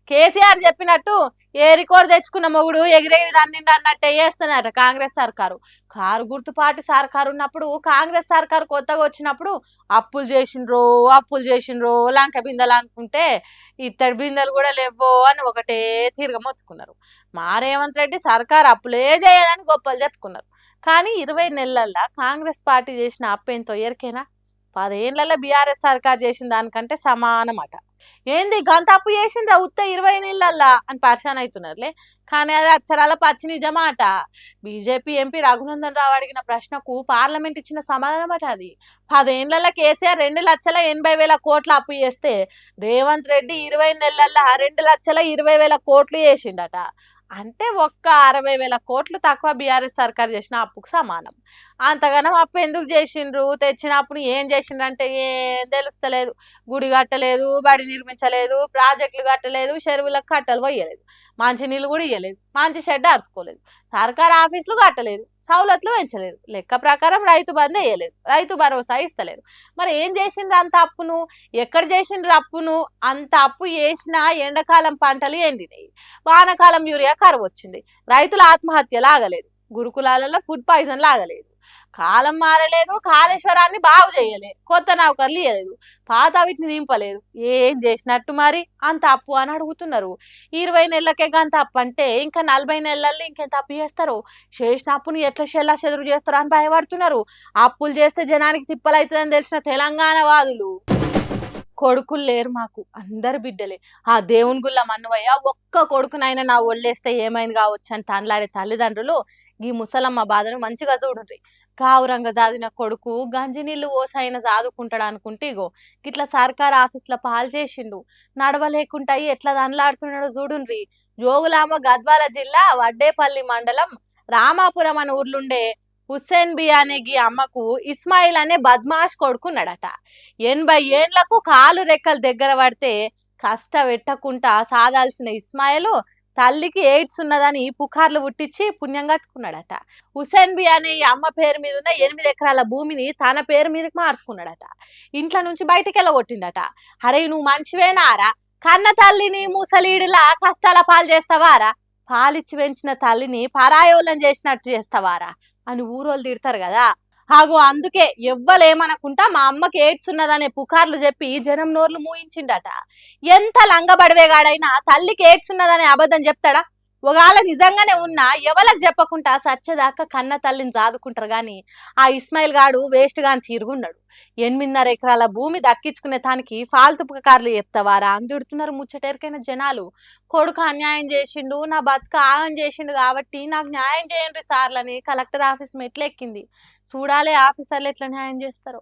కేసీఆర్ చెప్పినట్టు ఏ రికార్డు తెచ్చుకున్న మొగుడు ఎగిరేది దాన్ని అన్నట్టే చేస్తున్నారు కాంగ్రెస్ సర్కారు. కారు గుర్తుపాటి సర్కారు ఉన్నప్పుడు, కాంగ్రెస్ సర్కారు కొత్తగా వచ్చినప్పుడు అప్పులు చేసిండ్రో లంక బిందెలు అనుకుంటే ఇత్తడి బిందెలు కూడా లేవో అని ఒకటే తీరుగా మొత్తుకున్నారు. మా రేవంత్ రెడ్డి సర్కారు అప్పులే చేయదని గొప్పలు చెప్పుకున్నారు. కానీ 20 నెలల్లో కాంగ్రెస్ పార్టీ చేసిన అప్పు ఎంతో ఎరికేనా? 10 ఏళ్లలో బీఆర్ఎస్ సర్కార్ చేసిన దానికంటే సమానమట. ఏంది గంత అప్పు చేసిండ్రా ఉత్త 20 నెలల్లో అని పరిశాన్ అవుతున్నారులే. కానీ అది అక్షరాల పచ్చి నిజమాట. బీజేపీ ఎంపీ రఘునందన్ రావు అడిగిన ప్రశ్నకు పార్లమెంట్ ఇచ్చిన సమాధానం అట అది. 10 ఏళ్లలో కేసీఆర్ 2,80,000 కోట్ల అప్పు చేస్తే రేవంత్ రెడ్డి 20 నెలల్లో 2,20,000 కోట్లు చేసిండట. అంటే ఒక్క 60,000 కోట్లు తక్కువ బీఆర్ఎస్ సర్కార్ చేసిన అప్పుకు సమానం. అంతగానం అప్పు ఎందుకు చేసిండ్రు? తెచ్చిన అప్పుని ఏం చేసిండ్రు అంటే ఏం తెలుస్తలేదు. గుడి కట్టలేదు, బడి నిర్మించలేదు, ప్రాజెక్టులు కట్టలేదు, చెరువులకు కట్టలు పోయలేదు, మంచి నీళ్ళు కూడా ఇయ్యలేదు, మంచి షెడ్ అరుచుకోలేదు, సర్కార్ ఆఫీసులు కట్టలేదు, సౌలతులు పెంచలేదు, లెక్క ప్రకారం రైతు బంధు వేయలేదు, రైతు భరోసా ఇస్తలేదు. మరి ఏం చేసిండ్రు అంత అప్పును? ఎక్కడ చేసిండ్రు అప్పును? అంత అప్పు చేసిన ఎండాకాలం పంటలు ఎండినాయి, వానాకాలం యూరియా కరువు వచ్చింది, రైతుల ఆత్మహత్య లాగలేదు, గురుకులాలలో ఫుడ్ పాయిజన్ లాగలేదు, కాలం మారలేదు, కాళేశ్వరాన్ని బాగు చేయలేదు, కొత్త నౌకర్లు ఇవ్వలేదు, పాత వీటిని నింపలేదు. ఏం చేసినట్టు మరి అంత అప్పు అని అడుగుతున్నారు. 20 నెలలకే గంత అప్పు అంటే ఇంకా 40 నెలల్లో ఇంకెంత అప్పు చేస్తారు? చేసిన అప్పుని ఎట్లా చెల్లా చెదురు చేస్తారు అని భయపడుతున్నారు. అప్పులు చేస్తే జనానికి తిప్పలవుతుందని తెలిసిన తెలంగాణ వాదులు. కొడుకులు లేరు మాకు, అందరు బిడ్డలే. ఆ దేవుని గుళ్ళ మన్నువయ్య ఒక్క కొడుకునైనా నా ఒళ్ళేస్తే ఏమైంది కావచ్చు అని తనలాడే తల్లిదండ్రులు ఈ ముసలమ్మ బాధను మంచిగా చూడుండ్రి. కావురంగా జాదిన కొడుకు గంజి నీళ్లు ఓసైన జాదుకుంటాడు అనుకుంటే ఇగో గిట్లా సర్కార్ ఆఫీసులో పాలు చేసిండు. నడవలేకుండా ఎట్లా దండలాడుతున్నాడో చూడుండ్రి. జోగులామ గద్వాల జిల్లా వడ్డేపల్లి మండలం రామాపురం అనే ఊర్లుండే హుస్సేన్ బి అనే గీ అమ్మకు ఇస్మాయిల్ అనే బద్మాష్ కొడుకున్నాడట. 80 ఏండ్లకు కాలు రెక్కలు దగ్గర పడితే కష్టపెట్టకుండా సాదాల్సిన ఇస్మాయిల్ తల్లికి ఎయిడ్స్ ఉన్నదని పుకార్లు పుట్టించి పుణ్యం కట్టుకున్నాడట. హుస్సేన్ బి అనే ఈ అమ్మ పేరు మీద ఉన్న 8 ఎకరాల భూమిని తన పేరు మీదకి మార్చుకున్నాడట. ఇంట్లో నుంచి బయటికి వెళ్ళగొట్టిండట. అరే నువ్వు మనిషివేనారా? కన్న తల్లిని ముసలీడిలా కష్టాల పాలు చేస్తావారా? పాలిచ్చి పెంచిన తల్లిని పరాయోళం చేసినట్టు చేస్తావారా అని ఊరోళ్ళు తిడతారు కదా. హాగో అందుకే ఎవ్వలేమనుకుంటా మా అమ్మకి ఎయిడ్స్ ఉన్నదనే పుకార్లు చెప్పి జనం నోర్లు మూయించిండట. ఎంత లంగబడివేగాడైనా తల్లికి ఎయిడ్స్ ఉన్నదనే అబద్ధం చెప్తాడా? ఒకవేళ నిజంగానే ఉన్నా ఎవరికి చెప్పకుండా సచ్చేదాకా కన్న తల్లిని జాదుకుంటారు గాని ఆ ఇస్మాయిల్ గాడు వేస్ట్ గాని తీరుగున్నాడు. 8.5 ఎకరాల భూమి దక్కించుకునే తానికి ఫాల్తు పుకార్లు చెప్తావారా అని తిడుతున్నారు ముచ్చటేరికైన జనాలు. కొడుకు అన్యాయం చేసిండు, నా బతుక ఆగం చేసిండు కాబట్టి నాకు న్యాయం చేయండి సార్లని కలెక్టర్ ఆఫీస్ మెట్లెక్కింది. చూడాలి ఆఫీసర్లు ఎట్లా న్యాయం చేస్తారో.